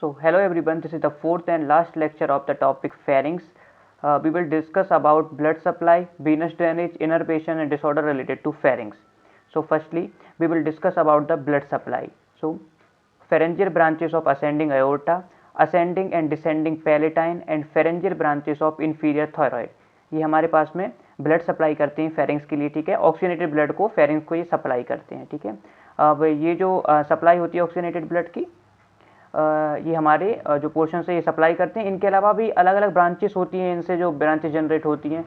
So hello everyone, this is the fourth and last lecture of the topic pharynx. We will discuss about blood supply, venous drainage, innervation and disorder related to pharynx. So firstly, we will discuss about the blood supply. So pharyngeal branches of ascending aorta, ascending and descending palatine and pharyngeal branches of inferior thyroid. ये हमारे पास में blood supply करते हैं pharynx के लिए, ठीक है। Oxygenated blood को फेरिंग्स को ये सप्लाई करते हैं, ठीक है। अब ये जो सप्लाई होती है ऑक्सीजनेटेड ब्लड की, ये हमारे जो पोर्शन से ये सप्लाई करते हैं। इनके अलावा भी अलग अलग ब्रांचेस होती हैं, इनसे जो ब्रांचेस जनरेट होती हैं,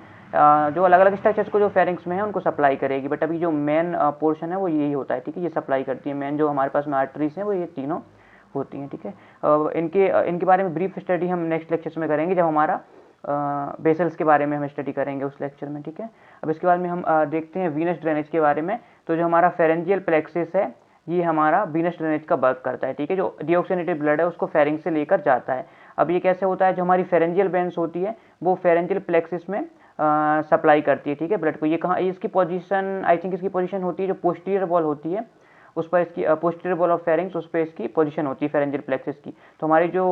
जो अलग अलग स्ट्रक्चर्स को जो फेरिंग्स में है उनको सप्लाई करेगी। बट अभी जो मेन पोर्शन है वो यही होता है, ठीक है। ये सप्लाई करती है, मेन जो हमारे पास में आर्टरीज हैं वो ये तीनों होती हैं, ठीक है। इनके बारे में ब्रीफ स्टडी हम नेक्स्ट लेक्चर्स में करेंगे, जब हमारा बेसल्स के बारे में हम स्टडी करेंगे उस लेक्चर में, ठीक है। अब इसके बाद में हम देखते हैं वीनस ड्रेनेज के बारे में। तो जो हमारा फेरेंजियल प्लेक्सिस है ये हमारा वीनस ड्रेनेज का वर्क करता है, ठीक है। जो डीऑक्सीजनेटेड ब्लड है उसको फेरिंग से लेकर जाता है। अब ये कैसे होता है, जो हमारी फेरेंजियल वेन्स होती है वो फेरेंजियल प्लेक्सिस में सप्लाई करती है, ठीक है, ब्लड को। ये कहाँ, इसकी पोजीशन, आई थिंक इसकी पोजीशन होती है जो पोस्टीरियर वॉल होती है उस पर, इसकी पोस्टीरियर वॉल ऑफ फेरिंग्स, उस पर इसकी पोजीशन होती है फेरेंजियल प्लेक्सिस की। तो हमारी जो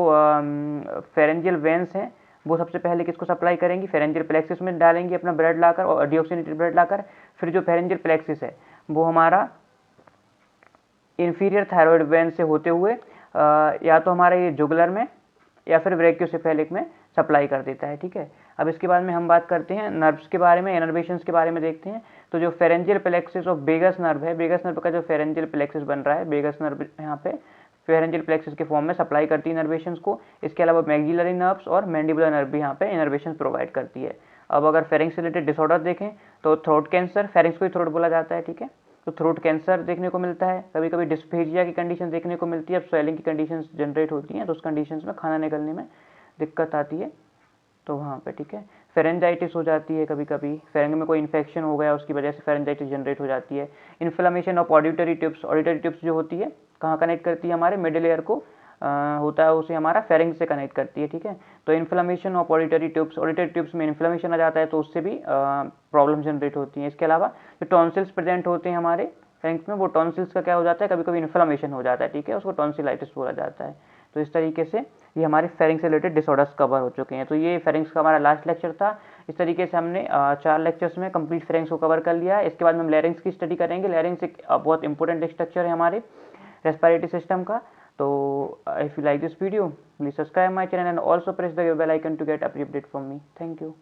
फेरेंजियल वेन्स हैं वो सबसे पहले किसको सप्लाई करेंगी, फेरेंजियल प्लेक्सिस में डालेंगी अपना ब्लड लाकर, और डीऑक्सीजनेटेड ब्लड लाकर। फिर जो फेरेंजियल प्लेक्सिस है वो हमारा इंफीरियर थायराइड वेन से होते हुए या तो हमारे ये जुगलर में या फिर ब्रैकियोसेफेलिक में सप्लाई कर देता है, ठीक है। अब इसके बाद में हम बात करते हैं नर्व्स के बारे में, इनर्वेशंस के बारे में देखते हैं। तो जो pharyngeal plexus of vagus nerve है, वेगस नर्व का जो फेरेंजियल प्लेक्सिस बन रहा है, वेगस नर्व यहाँ पे फेरेंजियल प्लेक्सिस के फॉर्म में सप्लाई करती है इनर्वेशंस को। इसके अलावा मैक्सिलरी नर्व्स और मैंडिबुलर नर्व भी यहाँ पे इनर्वेशंस प्रोवाइड करती है। अब अगर फेरिंग्स से रिलेटेड डिसऑर्डर देखें तो थ्रोट कैंसर, फेरिंग्स को ही थ्रोट बोला जाता है, ठीक है। तो थ्रोट कैंसर देखने को मिलता है, कभी कभी डिस्फेजिया की कंडीशन देखने को मिलती है। अब स्वेलिंग की कंडीशन जनरेट होती हैं तो उस कंडीशन में खाना निकलने में दिक्कत आती है, तो वहाँ पे, ठीक है। फेरेंजाइटिस हो जाती है, कभी कभी फेरेंग में कोई इन्फेक्शन हो गया उसकी वजह से फेरेंजाइटिस जनरेट हो जाती है। Inflammation of auditory tubes, auditory tubes जो होती है कहाँ कनेक्ट करती है, हमारे मिडिल एयर को होता है, उसे हमारा फेरिंग से कनेक्ट करती है, ठीक है। तो इन्फ्लेमेशन ऑफ ऑडिटरी ट्यूब्स में इन्फ्लेमेशन आ जाता है तो उससे भी प्रॉब्लम जनरेट होती है। इसके अलावा जो टॉन्सिल्स प्रेजेंट होते हैं हमारे फेरिंग्स में, वो टॉन्सिल्स का क्या हो जाता है, कभी कभी इन्फ्लेमेशन हो जाता है, ठीक है, उसको टॉन्सिलाइटिस बोला जाता है। तो इस तरीके से ये हमारे फेरिंग्स से रिलेटेड डिसऑर्डर्स कवर हो चुके हैं। तो ये फेरिंग्स का हमारा लास्ट लेक्चर था। इस तरीके से हमने 4 लेक्चर्स में कंप्लीट फेरिंग्स को कवर कर लिया है। इसके बाद हम लैरिंग्स की स्टडी करेंगे। लैरिंग्स एक बहुत इंपॉर्टेंट स्ट्रक्चर है हमारे रेस्पिरेटरी सिस्टम का। तो if you like this video, please subscribe my channel and also press the bell icon to get every update from me. Thank you.